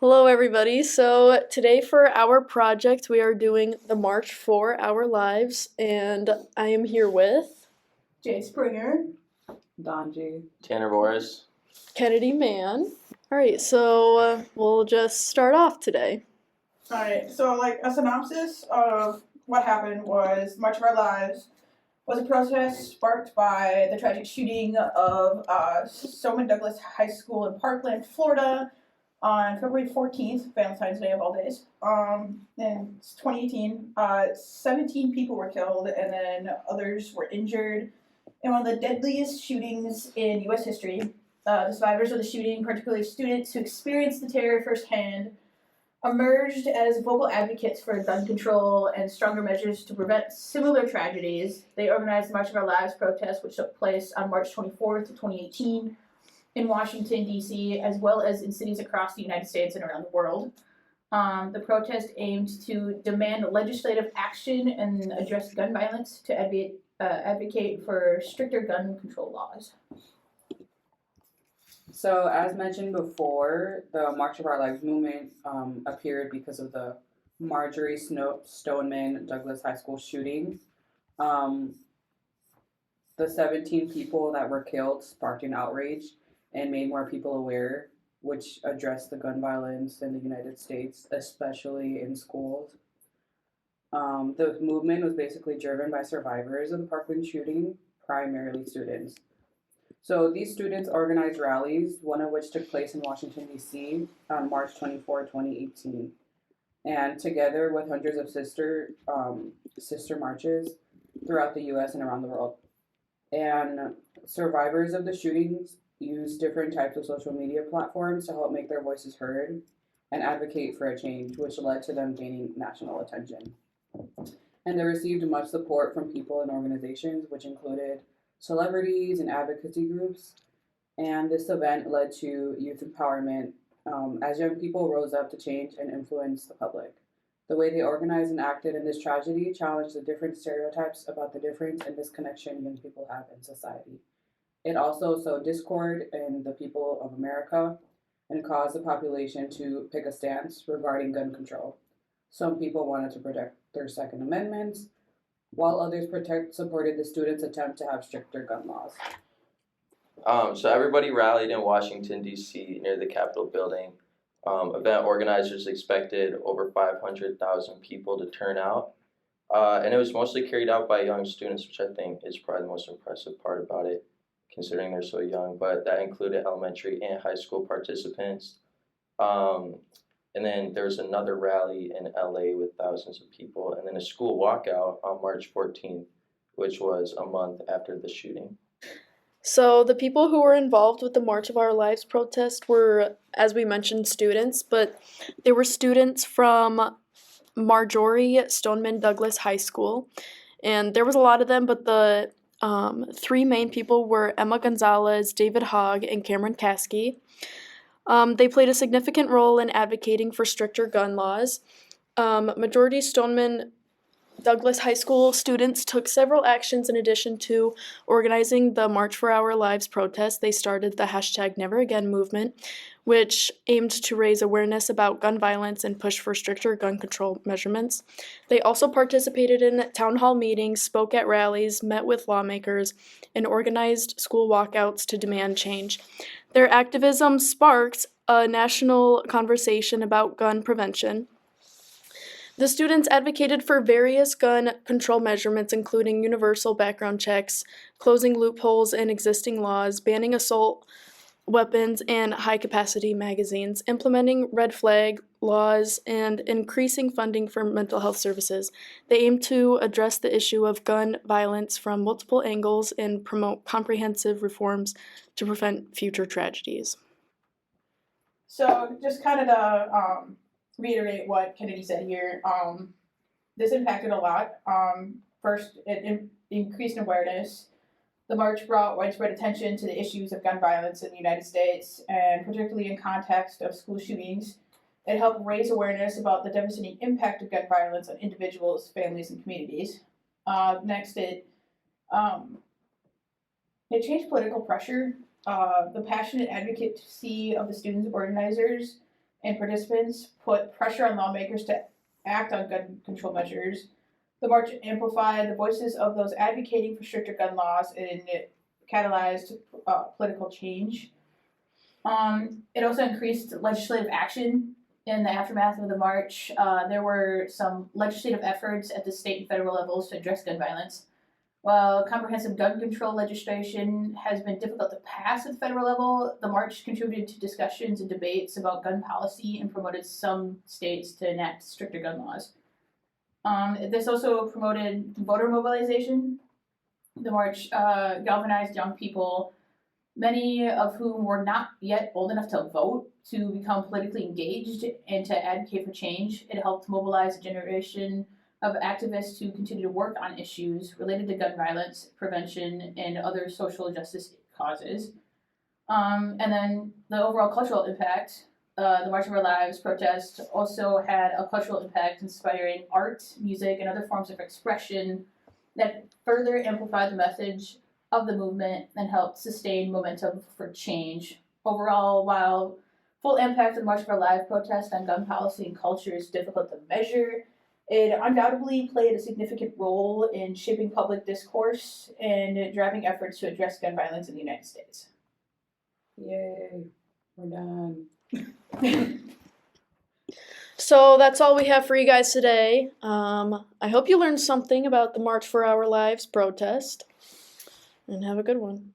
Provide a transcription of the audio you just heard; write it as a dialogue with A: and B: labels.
A: Hello, everybody. So, today for our project, we are doing the March for Our Lives, and I am here with
B: Jay Springer.
C: Donji.
D: Tanner Boris.
A: Kennedy Mann. All right, so we'll just start off today.
B: Alright, so like a synopsis of what happened was March of Our Lives was a protest sparked by the tragic shooting of Stoneman Douglas High School in Parkland, Florida on February 14th, Valentine's Day of all days. In 2018, 17 people were killed and then others were injured in one of the deadliest shootings in U.S. history. The survivors of the shooting, particularly students who experienced the terror firsthand, emerged as vocal advocates for gun control and stronger measures to prevent similar tragedies. They organized the March of Our Lives protest, which took place on March 24th, 2018, in Washington, D.C., as well as in cities across the United States and around the world. The protest aimed to demand legislative action and address gun violence to advocate for stricter gun control laws.
C: So, as mentioned before, the March of Our Lives movement appeared because of the Marjorie Stoneman Douglas High School shooting. The 17 people that were killed sparked an outrage and made more people aware, which addressed the gun violence in the United States, especially in schools. The movement was basically driven by survivors of the Parkland shooting, primarily students. So these students organized rallies, one of which took place in Washington, D.C. on March 24, 2018. And together with hundreds of sister marches throughout the U.S. and around the world. And survivors of the shootings used different types of social media platforms to help make their voices heard and advocate for a change, which led to them gaining national attention. And they received much support from people and organizations, which included celebrities and advocacy groups. And this event led to youth empowerment as young people rose up to change and influence the public. The way they organized and acted in this tragedy challenged the different stereotypes about the difference and disconnection young people have in society. It also sowed discord in the people of America and caused the population to pick a stance regarding gun control. Some people wanted to protect their Second Amendment, while others supported the students' attempt to have stricter gun laws.
D: So everybody rallied in Washington, D.C. near the Capitol building. Event organizers expected over 500,000 people to turn out. And it was mostly carried out by young students, which I think is probably the most impressive part about it, considering they're so young. But that included elementary and high school participants. And then there was another rally in LA with thousands of people, and then a school walkout on March 14th, which was a month after the shooting.
A: So, the people who were involved with the March of Our Lives protest were, as we mentioned, students, but they were students from Marjorie Stoneman Douglas High School. And there was a lot of them, but the three main people were Emma Gonzalez, David Hogg, and Cameron Kasky. They played a significant role in advocating for stricter gun laws. Majority Stoneman Douglas High School students took several actions in addition to organizing the March for Our Lives protest. They started the #NeverAgain movement, which aimed to raise awareness about gun violence and push for stricter gun control measurements. They also participated in town hall meetings, spoke at rallies, met with lawmakers, and organized school walkouts to demand change. Their activism sparked a national conversation about gun prevention. The students advocated for various gun control measurements, including universal background checks, closing loopholes in existing laws, banning assault weapons and high-capacity magazines, implementing red flag laws, and increasing funding for mental health services. They aim to address the issue of gun violence from multiple angles and promote comprehensive reforms to prevent future tragedies.
B: So just kind of to reiterate what Kennedy said here, this impacted a lot. First, it increased awareness. The march brought widespread attention to the issues of gun violence in the United States, and particularly in context of school shootings. It helped raise awareness about the devastating impact of gun violence on individuals, families, and communities. Next, it changed political pressure. The passionate advocacy of the students organizers and participants put pressure on lawmakers to act on gun control measures. The march amplified the voices of those advocating for stricter gun laws, and it catalyzed political change. It also increased legislative action in the aftermath of the march. There were some legislative efforts at the state and federal levels to address gun violence. While comprehensive gun control legislation has been difficult to pass at the federal level, the march contributed to discussions and debates about gun policy and promoted some states to enact stricter gun laws. This also promoted voter mobilization. The march galvanized young people, many of whom were not yet old enough to vote, to become politically engaged and to advocate for change. It helped mobilize a generation of activists who continue to work on issues related to gun violence prevention and other social justice causes. And then the overall cultural impact, the March of Our Lives protest also had a cultural impact, inspiring art, music, and other forms of expression that further amplified the message of the movement and helped sustain momentum for change. Overall, while full impact of the March of Our Lives protest on gun policy and culture is difficult to measure, it undoubtedly played a significant role in shaping public discourse and driving efforts to address gun violence in the United States.
C: Yay, we're done.
A: So that's all we have for you guys today. I hope you learned something about the March for Our Lives protest, and have a good one.